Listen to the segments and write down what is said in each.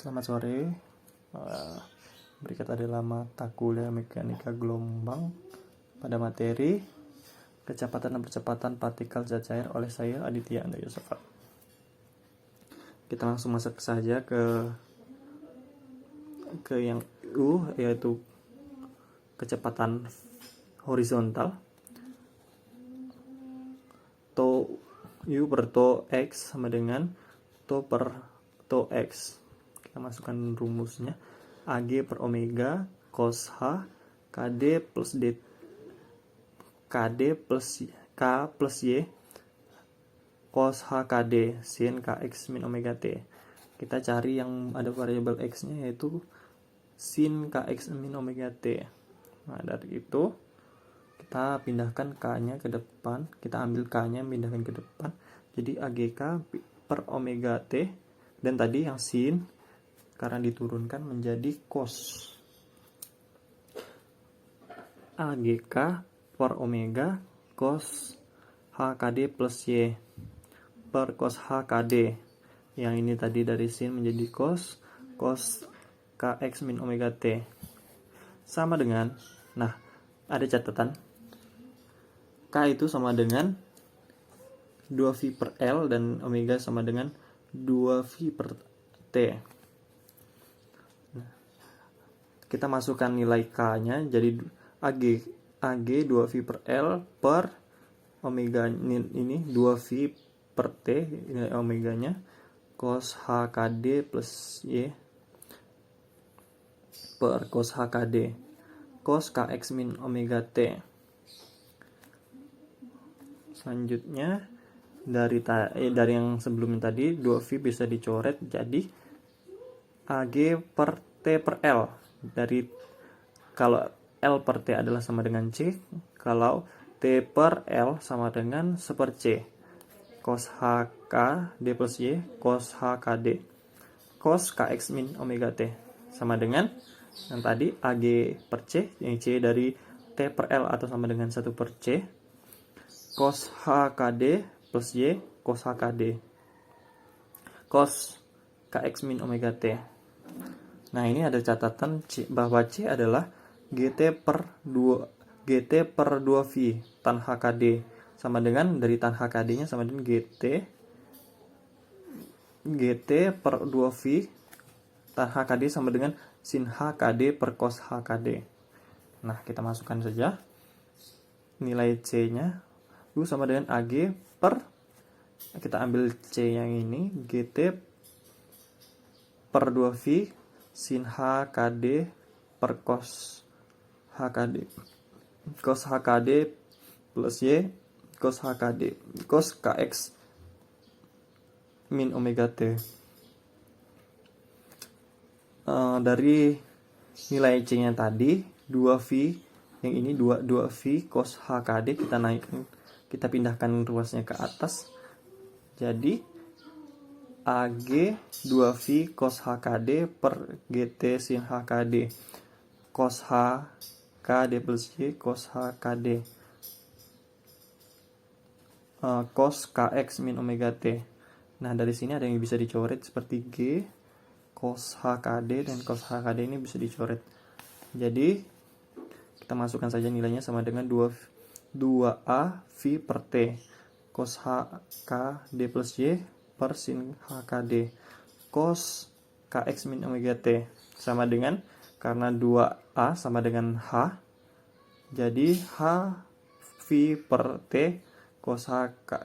Selamat sore. Berikut adalah mata kuliah mekanika gelombang pada materi kecepatan dan percepatan partikel zat cair oleh saya Aditya Anda Yosafat. Kita langsung masuk saja ke yang U, yaitu kecepatan horizontal. Tau U per tau X sama dengan tau per tau X. Kita masukkan rumusnya. AG per omega cos H KD plus D KD plus K plus Y cos H KD sin KX min omega T. Kita cari yang ada variabel X nya, yaitu sin KX min omega T. Nah, dari itu kita pindahkan K nya ke depan, kita ambil K nya pindahkan ke depan, jadi AGK per omega T, dan tadi yang sin karena diturunkan menjadi cos AGK per omega cos HKD plus Y per cos HKD. Yang ini tadi dari sin menjadi cos KX min omega T sama dengan, nah ada catatan, K itu sama dengan 2V per L dan omega sama dengan 2V per T. Kita masukkan nilai K nya jadi AG 2V per L per omega ini 2V per T, nilai omega nya cos HKD plus Y per cos HKD cos KX min omega T. Selanjutnya dari yang sebelumnya tadi 2V bisa dicoret jadi AG per T per L. Dari kalau L per T adalah sama dengan C, kalau T per L sama dengan 1 per C. Cos HK D plus Y cos HKD cos KX min omega T sama dengan yang tadi AG per C, yang C dari T per L atau sama dengan 1 per C, cos HKD plus Y cos HKD cos KX min omega T. Nah, ini ada catatan bahwa C adalah GT per 2V tan HKD sama dengan, dari tan HKD nya sama dengan GT per 2V tan HKD sama dengan sin HKD per cos HKD. Nah, kita masukkan saja nilai C nya. U sama dengan AG per, kita ambil C yang ini, GT per 2V sin HKD per cos HKD cos HKD plus Y cos HKD cos KX min omega T. Dari nilai C nya tadi 2V, yang ini 2V cos HKD, kita naikkan, kita pindahkan ruasnya ke atas, jadi AG 2V cos HKD per GT sin HKD cos HKD plus Y cos HKD cos KX min omega T. Nah, dari sini ada yang bisa dicoret seperti G cos HKD, dan cos HKD ini bisa dicoret. Jadi kita masukkan saja nilainya sama dengan 2A V per T cos HKD plus Y per sin HKD cos KX min omega T sama dengan, karena 2A sama dengan H, jadi H V per T cos HK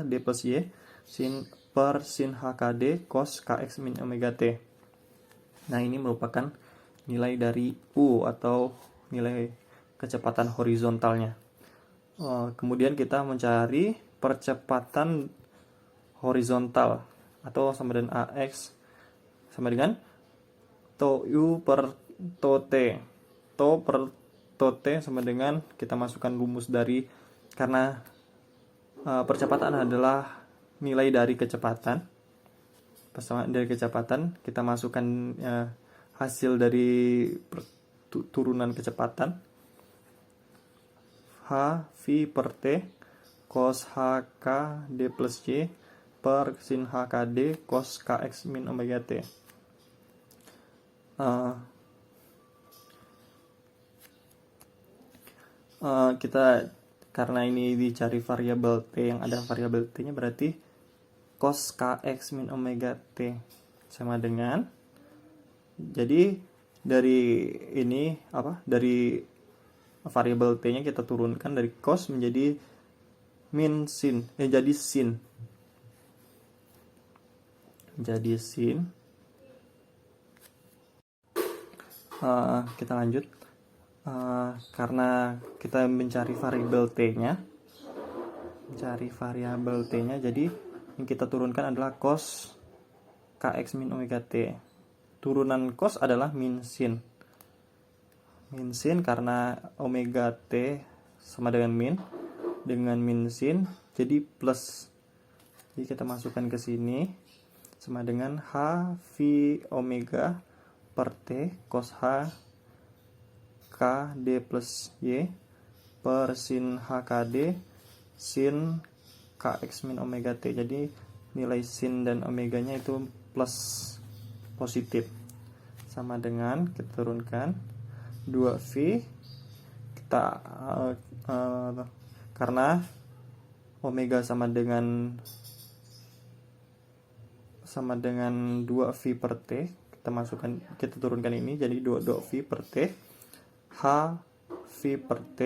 D plus Y sin HKD cos KX min omega T. Nah, ini merupakan nilai dari U atau nilai kecepatan horizontalnya. Kemudian kita mencari percepatan horizontal atau sama dengan AX sama dengan tau U per tau T. Tau per tau T sama dengan, kita masukkan rumus dari, karena percepatan adalah nilai dari kecepatan, persamaan dari kecepatan, kita masukkan hasil dari turunan kecepatan H V per T cos HK D plus Y per sin HKD cos KX min omega T. Kita karena ini dicari variabel T yang ada variabel T nya, berarti cos KX min omega T sama dengan, jadi dari ini dari variabel T nya kita turunkan dari cos menjadi min sin, jadi sin. Kita lanjut. Karena kita mencari variabel T-nya, jadi yang kita turunkan adalah cos KX min omega T. Turunan cos adalah min sin. Karena omega T sama dengan min sin, jadi plus. Jadi kita masukkan ke sini sama dengan H V omega per T cos H K D plus Y per sin HKD sin KX min omega T. Jadi nilai sin dan omeganya itu plus, positif, sama dengan kita turunkan 2V. Kita karena omega sama dengan 2V per T, kita turunkan ini jadi 2V per T H V per T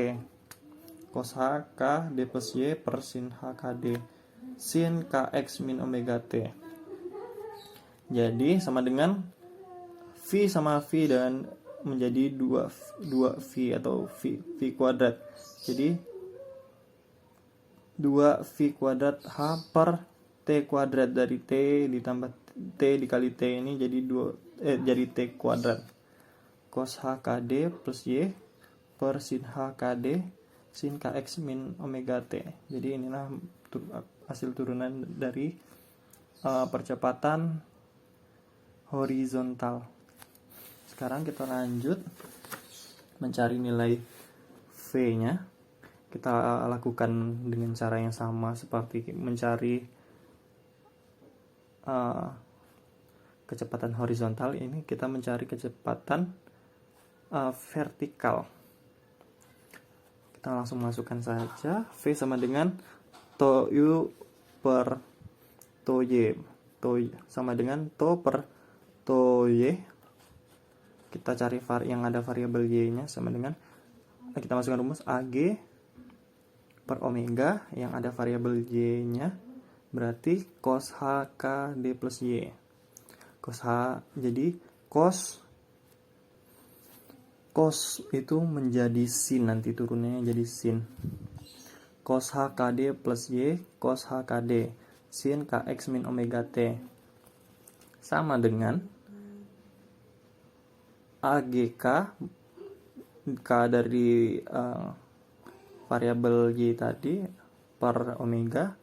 cos H K D plus Y per sin HKD sin KX min omega T. Jadi sama dengan V sama V dan menjadi 2V atau V kuadrat. Jadi 2V kuadrat H per T kuadrat, dari T ditambah T dikali T ini jadi T kuadrat cos HKD plus Y per sin HKD sin KX min omega T. Jadi inilah hasil turunan dari percepatan horizontal. Sekarang kita lanjut mencari nilai V-nya. Kita lakukan dengan cara yang sama seperti mencari kecepatan horizontal. Ini kita mencari kecepatan vertikal. Kita langsung masukkan saja V sama dengan to U per to Y. To sama dengan to per to Y. Kita cari yang ada variabel Y nya sama dengan, kita masukkan rumus AG per omega yang ada variabel Y nya, berarti cos HK D plus Y. Jadi cos itu menjadi sin, nanti turunnya jadi sin. Cos HKD plus Y cos HKD sin KX min omega T sama dengan AGK, K dari variabel Y tadi per omega,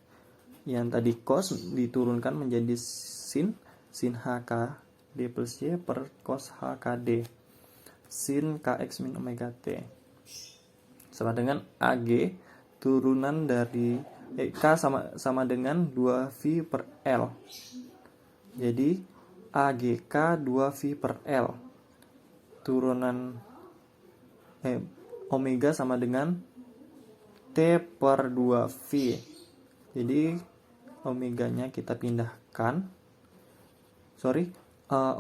yang tadi cos diturunkan menjadi sin HK D plus Y per cos HKD sin KX min omega T sama dengan AG turunan dari K sama dengan 2V per L. Jadi AGK 2V per L turunan omega sama dengan T per 2V. Jadi omeganya kita pindahkan,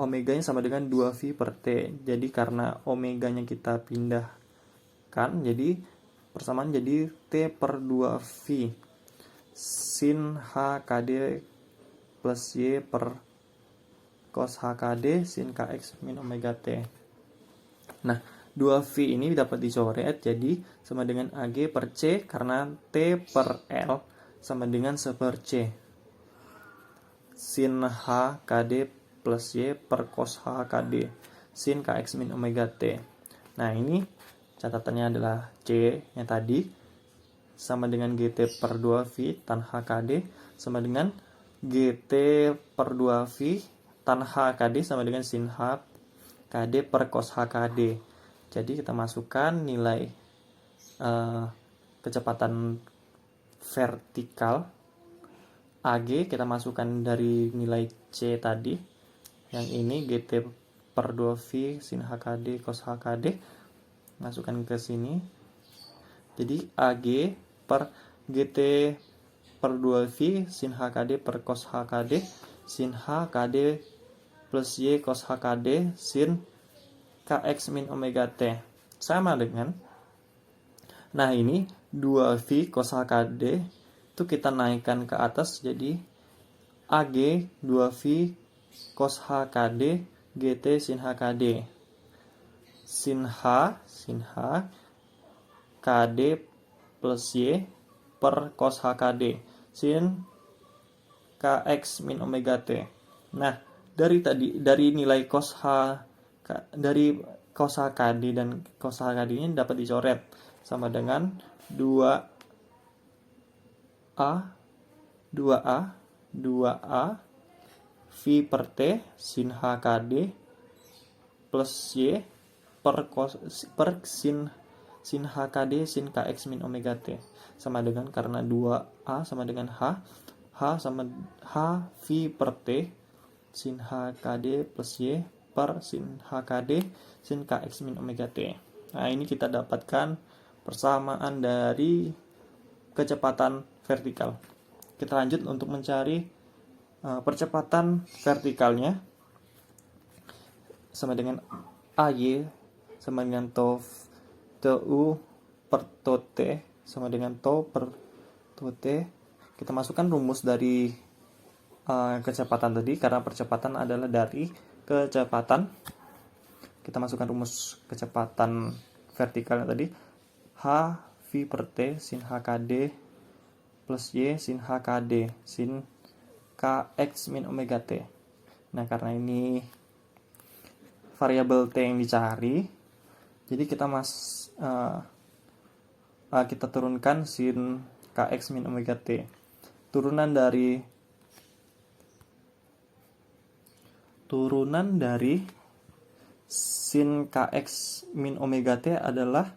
omeganya sama dengan 2V per T. Jadi karena omeganya kita pindahkan, jadi persamaan jadi T per 2V sin HKD plus Y per cos HKD sin KX min omega T. Nah, 2V ini dapat dicoret jadi sama dengan AG per C, karena T per L sama dengan 1 per C sin HKD plus Y per cos HKD sin KX min omega T. Nah, ini catatannya adalah C yang tadi sama dengan GT per 2V tan HKD sama dengan GT per 2V tan HKD sama dengan sin HKD per cos HKD. Jadi kita masukkan nilai kecepatan vertikal AG kita masukkan dari nilai C tadi. Yang ini GT per 2V sin HKD cos HKD. Masukkan ke sini. Jadi AG per GT per 2V sin HKD per cos HKD sin HKD plus Y cos HKD sin KX min omega T. Sama dengan, nah ini 2V cos HKD itu kita naikkan ke atas jadi AG 2V cos HKD GT sin HKD sin H KD plus Y per cos HKD sin KX min omega T. Nah, dari nilai cos dari cos HKD dan cos HKD ini dapat dicoret sama dengan 2A V per T sin HKD plus Y per sin HKD sin KX min omega T sama dengan, karena 2A sama dengan H sama H V per T sin HKD plus Y per sin HKD sin KX min omega T. Nah, ini kita dapatkan persamaan dari kecepatan vertikal. Kita lanjut untuk mencari percepatan vertikalnya. Sama dengan AY sama dengan tau per tau T sama dengan tau per tau T. Kita masukkan rumus dari kecepatan tadi, karena percepatan adalah dari kecepatan. Kita masukkan rumus kecepatan vertikalnya tadi, H V per T sin HKD plus Y sin HKD sin KX min omega T. Nah, karena ini variabel T yang dicari, jadi kita turunkan sin KX min omega T. Turunan dari sin KX min omega T adalah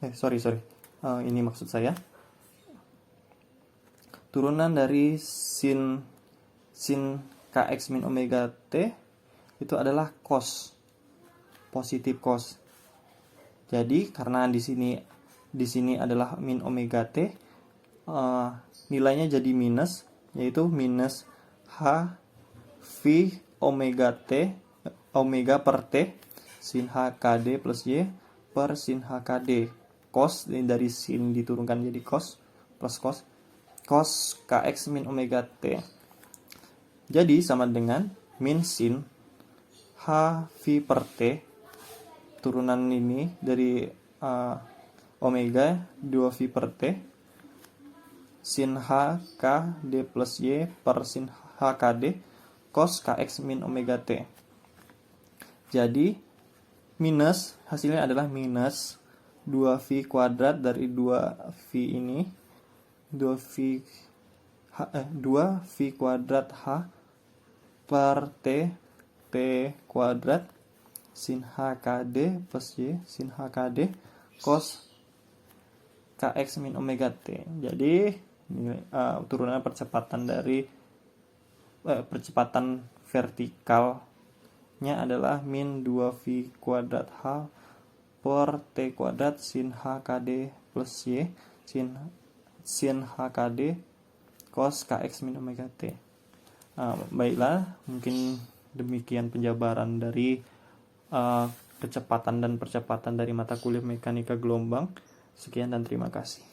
ini maksud saya. Turunan dari sin KX min omega T itu adalah cos, positif cos. Jadi karena di sini adalah min omega T, nilainya jadi minus, yaitu minus H V omega per T sin HKD plus Y per sin HKD cos, dari sin diturunkan jadi cos plus cos KX min omega T. Jadi sama dengan min sin H V per T, turunan ini dari omega 2V per T sin HKD plus Y per sin HKD cos KX min omega T. Jadi minus, hasilnya adalah minus 2V kuadrat dari 2V ini, 2V kuadrat H per T kuadrat sin HKD plus Y sin HKD cos KX min omega T. Jadi turunan percepatan dari percepatan vertikalnya adalah min 2V kuadrat H per T kuadrat sin HKD plus Y sin HKD cos KX min omega T. Baiklah, mungkin demikian penjabaran dari kecepatan dan percepatan dari mata kuliah mekanika gelombang. Sekian dan terima kasih.